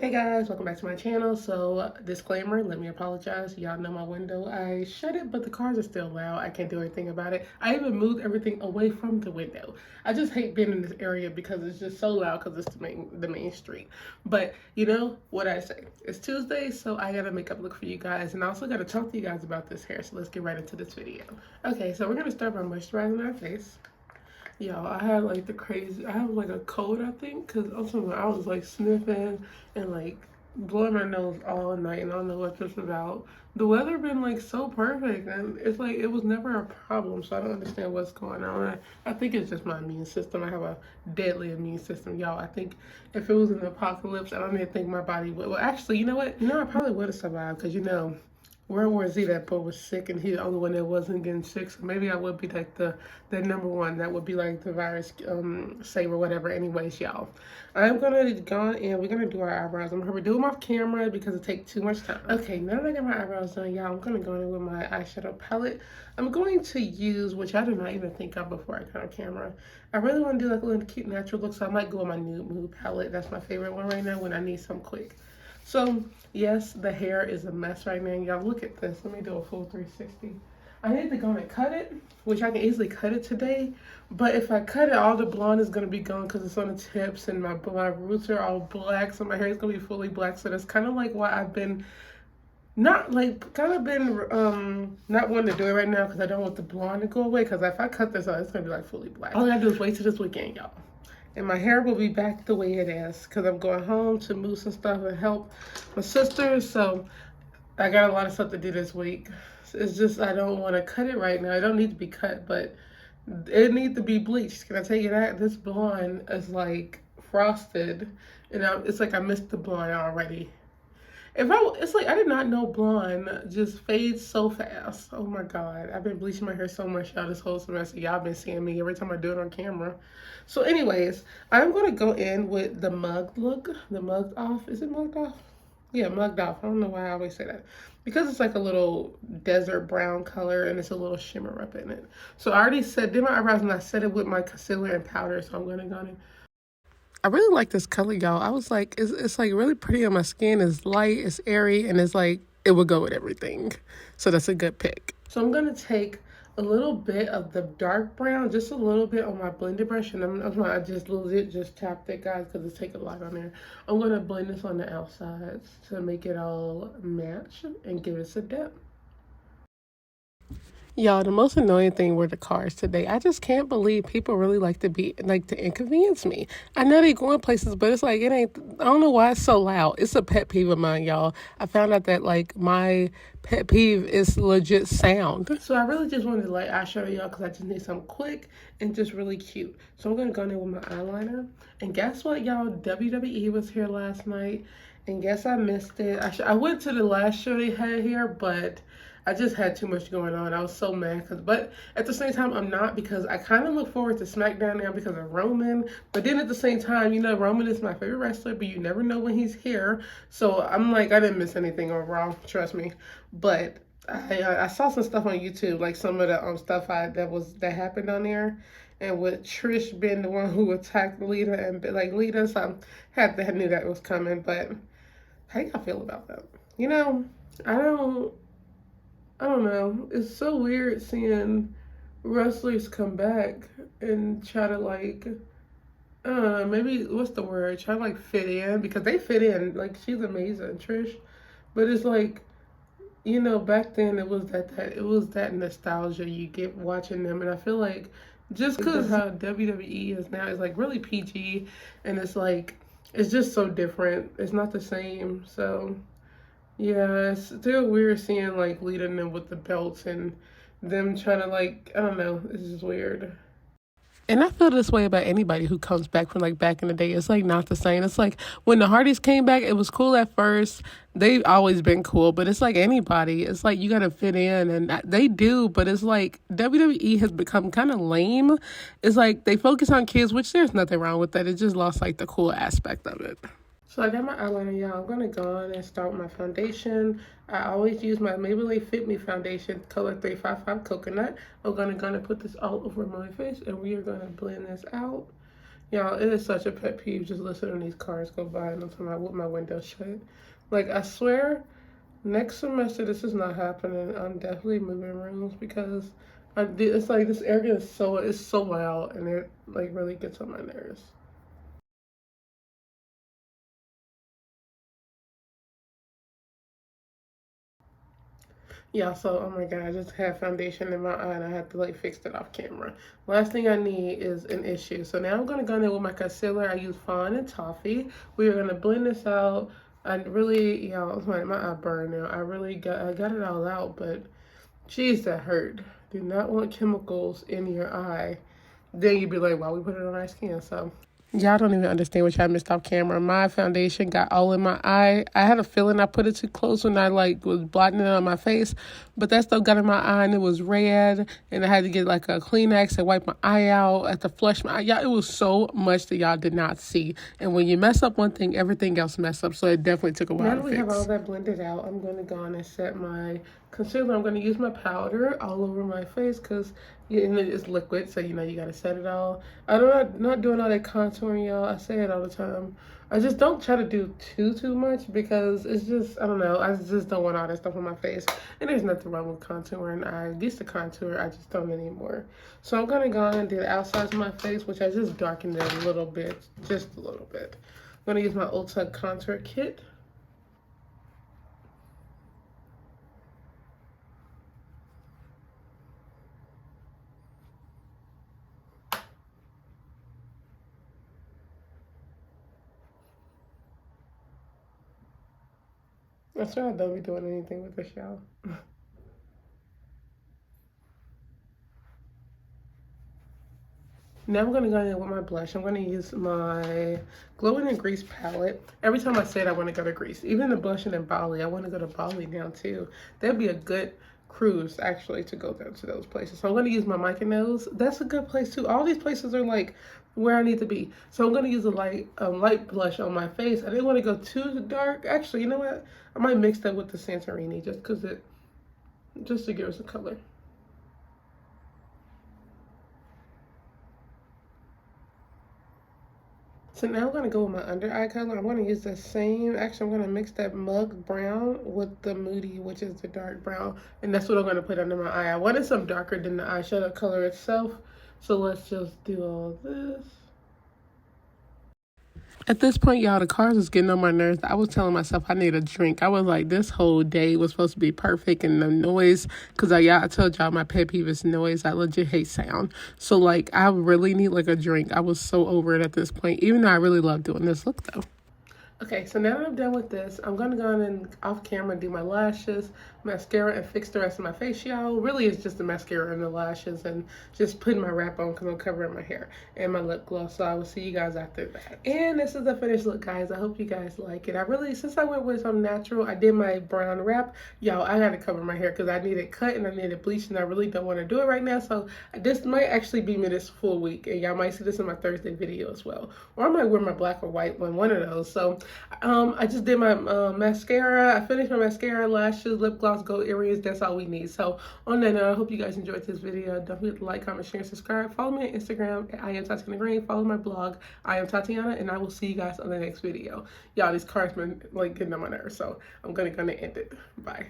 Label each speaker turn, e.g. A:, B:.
A: Hey guys, welcome back to my channel. So disclaimer, let me apologize. Y'all know my window. I shut it, but the cars are still loud. I can't do anything about it. I even moved everything away from the window. I just hate being in this area because it's just so loud because it's the main street. But you know what I say. It's Tuesday, so I gotta make up look for you guys, and I also gotta talk to you guys about this hair. So let's get right into this video. Okay, so we're gonna start by moisturizing our face. Y'all, I had like I have like a cold, I think, because I was like sniffing and like blowing my nose all night, and I don't know what this is about. The weather been like so perfect, and it's like it was never a problem, so I don't understand what's going on. I think it's just my immune system. I have a deadly immune system, y'all. I think if it was an apocalypse, I don't even think my body would. Well, actually, you know what? I probably would have survived because World War Z, that boy was sick, and he's the only one that wasn't getting sick. So maybe I would be like the number one. That would be like the virus saver, whatever. Anyways, y'all, I'm gonna go and we're gonna do our eyebrows. I'm gonna do them off camera because it takes too much time. Okay, now that I got my eyebrows done, y'all, I'm gonna go in with my eyeshadow palette. I'm going to use, which I did not even think of before I got on camera. I really want to do like a little cute natural look, so I might go with my Nude Mood palette. That's my favorite one right now when I need some quick. So, yes, the hair is a mess right now. Y'all, look at this. Let me do a full 360. I need to go and cut it, which I can easily cut it today. But if I cut it, all the blonde is going to be gone because it's on the tips, and my roots are all black. So my hair is going to be fully black. So that's kind of like why I've been not like, kind of been not wanting to do it right now because I don't want the blonde to go away. Because if I cut this out, it's going to be like fully black. All I gotta do is wait till this weekend, y'all. And my hair will be back the way it is because I'm going home to move some stuff and help my sisters. So I got a lot of stuff to do this week. It's just I don't want to cut it right now. It don't need to be cut, but it needs to be bleached. Can I tell you that? This blonde is like frosted, and it's like I missed the blonde already. It's like I did not know blonde just fades so fast. Oh my God. I've been bleaching my hair so much, y'all, this whole semester. Y'all been seeing me every time I do it on camera. So anyways, I'm going to go in with the mugged look. The mugged off. Is it mugged off? Yeah, mugged off. I don't know why I always say that. Because it's like a little desert brown color and it's a little shimmer up in it. So I already did my eyebrows and I set it with my concealer and powder. So I'm going to go in. I really like this color, y'all. I was like, it's like really pretty on my skin. It's light, it's airy, and it's like, it would go with everything. So that's a good pick. So I'm going to take a little bit of the dark brown, just a little bit on my blender brush. And I just legit just tapped it, guys, because it's taking a lot on there. I'm going to blend this on the outsides to make it all match and give it some depth. Y'all, the most annoying thing were the cars today. I just can't believe people really like to inconvenience me. I know they going places, but it's like, it ain't, I don't know why it's so loud. It's a pet peeve of mine, y'all. I found out that like my pet peeve is legit sound. So I really just wanted to like eyeshadow y'all because I just need something quick and just really cute. So I'm going to go in there with my eyeliner. And guess what, y'all? WWE was here last night. And guess I missed it. I went to the last show they had here, but I just had too much going on. I was so mad. But at the same time, I'm not because I kind of look forward to SmackDown now because of Roman. But then at the same time, Roman is my favorite wrestler, but you never know when he's here. So I'm like, I didn't miss anything on Raw, trust me. But I saw some stuff on YouTube, like some of the stuff that happened on there. And with Trish being the one who attacked Lita and like Lita, so I knew that was coming. But how y'all feel about that? I don't know. It's so weird seeing wrestlers come back and try to like, I don't know, maybe what's the word? Try to like fit in because they fit in. Like she's amazing, Trish. But it's like, back then it was that nostalgia you get watching them, and I feel like just because how WWE is now is like really PG, and it's like it's just so different. It's not the same. So. Yeah, it's still weird seeing like leading them with the belts and them trying to like, I don't know, it's just weird. And I feel this way about anybody who comes back from like back in the day. It's like not the same. It's like when the Hardys came back, it was cool at first. They've always been cool, but it's like anybody. It's like you got to fit in, and they do, but it's like WWE has become kind of lame. It's like they focus on kids, which there's nothing wrong with that. It just lost like the cool aspect of it. So I got my eyeliner, y'all. I'm going to go on and start with my foundation. I always use my Maybelline Fit Me foundation, color 355 Coconut. I'm going to put this all over my face, and we are going to blend this out. Y'all, it is such a pet peeve just listening to these cars go by and I'm talking about with my window shut. Like, I swear, next semester this is not happening. I'm definitely moving rooms because it's like this area is so loud and it like really gets on my nerves. Yeah, so oh my god, I just had foundation in my eye and I had to like fix it off camera. Last thing I need is an issue. So now I'm gonna go in with my concealer. I use Fawn and Toffee. We are gonna blend this out. I really, my eye burned now. I got it all out, but geez, that hurt. Do not want chemicals in your eye. Then you'd be like, "Why we put it on our skin?" So y'all don't even understand what y'all missed off camera. My foundation got all in my eye. I had a feeling I put it too close when I like was blotting it on my face, but that stuff got in my eye and it was red. And I had to get like a Kleenex and wipe my eye out. I had to flush my eye. Y'all, it was so much that y'all did not see. And when you mess up one thing, everything else mess up. So it definitely took a while to fix. Now that we have all that blended out, I'm going to go on and set my concealer. I'm going to use my powder all over my face because and it is liquid, so you know you gotta set it all. I'm not doing all that contouring, y'all. I say it all the time. I just don't try to do too much because it's just, I don't know, I just don't want all that stuff on my face. And there's nothing wrong with contouring. I used to contour, I just don't anymore. So I'm gonna go on and do the outsides of my face, which I just darkened it a little bit, just a little bit. I'm gonna use my Ulta contour kit. I swear I don't be doing anything with this, y'all. Now I'm gonna go in with my blush. I'm gonna use my Glow in Grease palette. Every time I say it, I want to go to Greece. Even the blushing in Bali, I want to go to Bali now too. That'd be a good cruise actually to go down to those places. So I'm gonna use my Mykonos. That's a good place too. All these places are like where I need to be. So I'm gonna use a light blush on my face. I didn't want to go too dark. Actually, you know what? I might mix that with the Santorini just to give us a color. So now I'm going to go with my under eye color. I'm going to use the same, actually I'm going to mix that mug brown with the Moody, which is the dark brown. And that's what I'm going to put under my eye. I wanted some darker than the eyeshadow color itself. So let's just do all this. At this point, y'all, the cars was getting on my nerves. I was telling myself I need a drink. I was like, this whole day was supposed to be perfect, and the noise, because I told y'all my pet peeve is noise. I legit hate sound. So, like, I really need, like, a drink. I was so over it at this point, even though I really love doing this look, though. Okay, so now that I'm done with this, I'm going to go in and off camera do my lashes, mascara, and fix the rest of my face, y'all. Really, it's just the mascara and the lashes and just putting my wrap on because I'm covering my hair and my lip gloss. So I will see you guys after that. And this is the finished look, guys. I hope you guys like it. Since I went with some natural, I did my brown wrap. Y'all, I got to cover my hair because I need it cut and I need it bleached and I really don't want to do it right now. So this might actually be me this full week. And y'all might see this in my Thursday video as well. Or I might wear my black or white one of those. So I just did my mascara. I finished my mascara, lashes, lip gloss, gold earrings. That's all we need. So on that note, I hope you guys enjoyed this video. Don't forget to like, comment, share, and subscribe. Follow me on Instagram at I Am Tatyana Green. Follow my blog, I Am Tatyana, and I will see you guys on the next video. Y'all, these cards been like getting on my nerves, so I'm gonna end it. Bye.